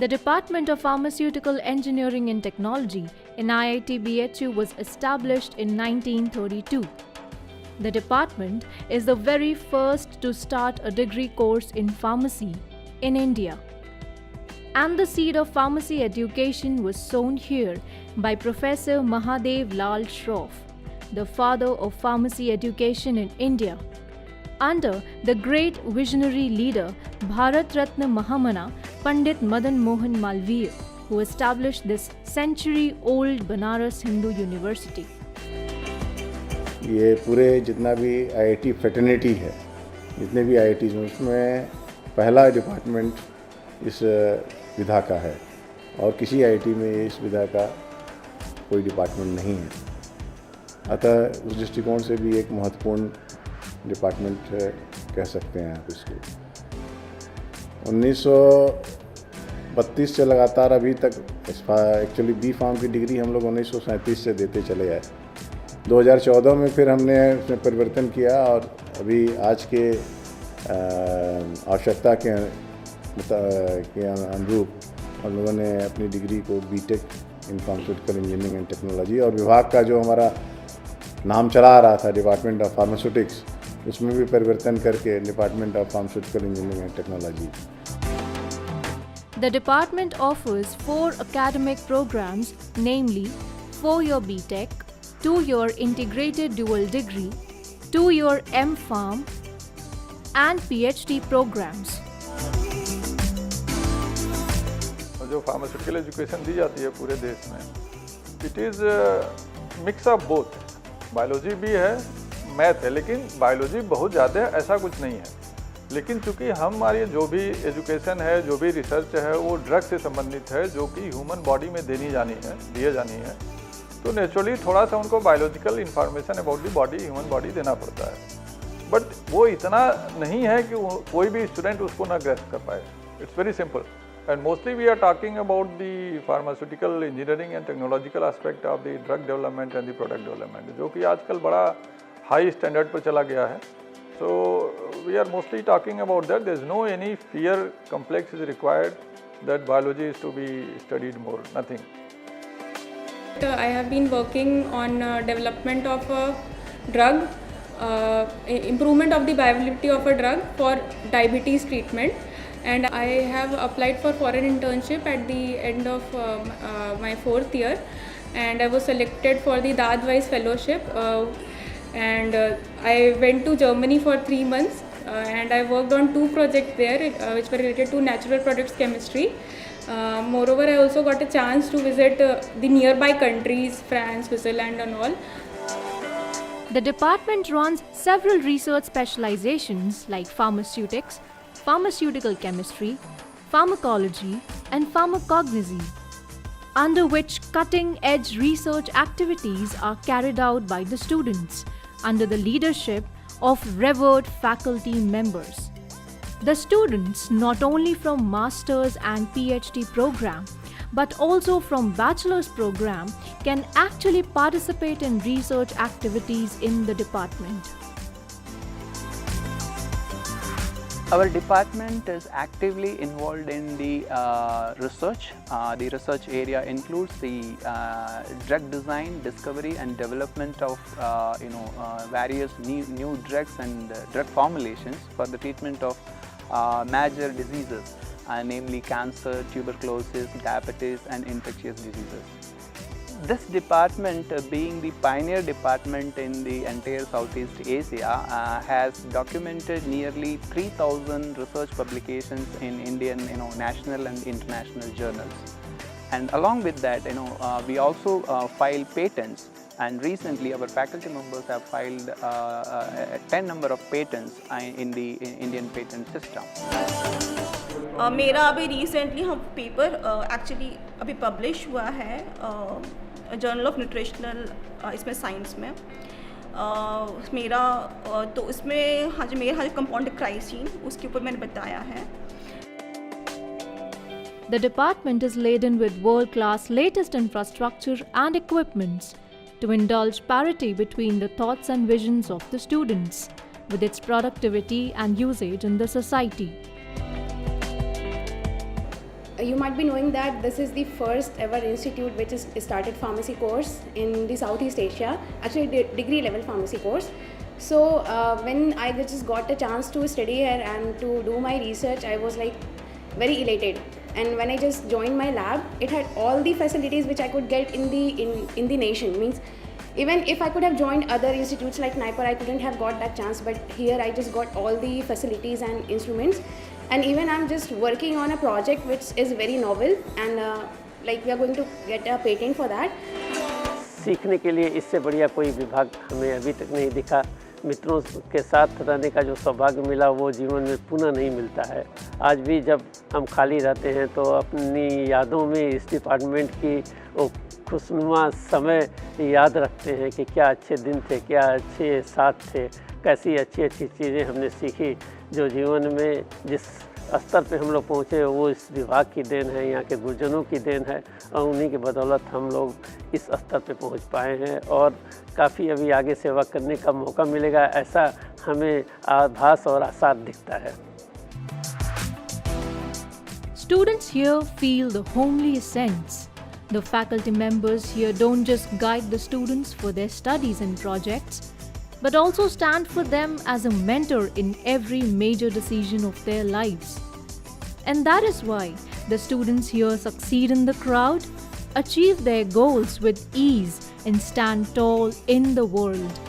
The Department of Pharmaceutical Engineering and Technology in IIT BHU was established in 1932. The department is the very first to start a degree course in pharmacy in India. And the seed of pharmacy education was sown here by Professor Mahadev Lal Shroff, the father of pharmacy education in India. Under the great visionary leader Bharat Ratna Mahamana Pandit Madan Mohan Malviya, who established this century-old Banaras Hindu University. ये पूरे जितना भी IIT fraternity है, जितने भी IITs हैं उसमें पहला डिपार्टमेंट इस विधा का है और किसी आईआईटी में इस विधा का कोई डिपार्टमेंट नहीं है। अतः उस दृष्टिकोण से भी एक महत्वपूर्ण डिपार्टमेंट कह सकते हैं आप इसको। 1932 से लगातार अभी तक एक्चुअली बी फार्म की डिग्री हम लोग 1937 से देते चले आए। 2014 में फिर हमने उसमें परिवर्तन किया और अभी आज के आवश्यकता के अनुरूप हम लोगों ने अपनी डिग्री को BTech in pharmaceutical engineering and technology और विभाग का जो हमारा नाम चला आ रहा था डिपार्टमेंट ऑफ फार्मास्यूटिक्स, उसमें भी परिवर्तन करके department of pharmaceutical engineering and technology. The department offers 4 academic programs, namely 4-year BTech, 2-year integrated dual degree, 2-year M.Pharm and PhD programs. जो फार्मास्यूटिकल एजुकेशन दी जाती है पूरे देश में, it is mix of both. Biology भी है, math है, लेकिन बायोलॉजी बहुत ज़्यादा है ऐसा कुछ नहीं है। लेकिन चूँकि हमारी जो भी एजुकेशन है, जो भी रिसर्च है, वो ड्रग से संबंधित है, जो कि ह्यूमन बॉडी में दिए जानी है, तो नेचुरली थोड़ा सा उनको biological information about the body, human body देना पड़ता है। बट वो इतना नहीं है कि कोई भी स्टूडेंट उसको ना ग्रेस्प कर पाए। It's very simple and mostly we are talking about the pharmaceutical engineering and technological aspect of the drug development and the product development, जो कि आजकल बड़ा हाई स्टैंडर्ड पर चला गया है। So we are mostly talking about that. There is no any fear complex is required that biology is to be studied more. Nothing. I have been working on development of a drug, improvement of the viability of a drug for diabetes treatment, and I have applied for foreign internship at the end of my 4th year, and I was selected for the Dadwise fellowship. And I went to Germany for 3 months and I worked on 2 projects there which were related to natural products chemistry. Moreover, I also got a chance to visit the nearby countries, France, Switzerland and all. The department runs several research specializations like pharmaceutics, pharmaceutical chemistry, pharmacology and pharmacognosy, under which cutting-edge research activities are carried out by the students under the leadership of revered faculty members. The students, not only from master's and PhD program, but also from bachelor's program, can actually participate in research activities in the department. Our department is actively involved in the research. The research area includes the drug design, discovery and development of various new drugs and drug formulations for the treatment of major diseases, namely cancer, tuberculosis, diabetes and infectious diseases. This department, being the pioneer department in the entire Southeast Asia, has documented nearly 3,000 research publications in Indian, national and international journals. And along with that, we also file patents. And recently, our faculty members have filed 10 number of patents in the Indian patent system. मेरा अभी recently हम paper actually अभी publish हुआ है journal of nutritional इसमें science में। मेरा तो इसमें हाँ जी मेरा कंपाउंड क्राइसिन उसके ऊपर मैंने बताया है. The department is laden with world-class latest infrastructure and equipments to indulge parity between the thoughts and visions of the students, with its productivity and usage in the society. You might be knowing that this is the first ever institute which is started pharmacy course in the Southeast Asia, actually degree level pharmacy course. So when I just got a chance to study here and to do my research, I was like very elated. And when I just joined my lab, it had all the facilities which I could get in the nation. Means even if I could have joined other institutes like NIPER, I couldn't have got that chance. But here I just got all the facilities and instruments. And even I'm just working on a project which is very novel, and like we are going to get a patent for that. सीखने के लिए इससे बढ़िया कोई विभाग हमें अभी तक नहीं दिखा। मित्रों के साथ रहने का जो सौभाग्य मिला वो जीवन में पुनः नहीं मिलता है। आज भी जब हम खाली रहते हैं तो अपनी यादों में इस डिपार्टमेंट की वो खुशनुमा समय याद रखते हैं कि क्या अच्छे दिन थे, क्या अच्छे साथ थे, कैसी अच्छी अच्छी चीज़ें हमने सीखी। जो जीवन में जिस स्तर पे हम लोग पहुँचे वो इस विभाग की देन है, यहाँ के गुरुजनों की देन है, और उन्हीं की बदौलत हम लोग इस स्तर पे पहुँच पाए हैं और काफ़ी अभी आगे सेवा करने का मौका मिलेगा, ऐसा हमें आभास और आसार दिखता है। Students here feel the homely sense. The faculty members here don't just guide the students for their studies and projects, but also stand for them as a mentor in every major decision of their lives. And that is why the students here succeed in the crowd, achieve their goals with ease, and stand tall in the world.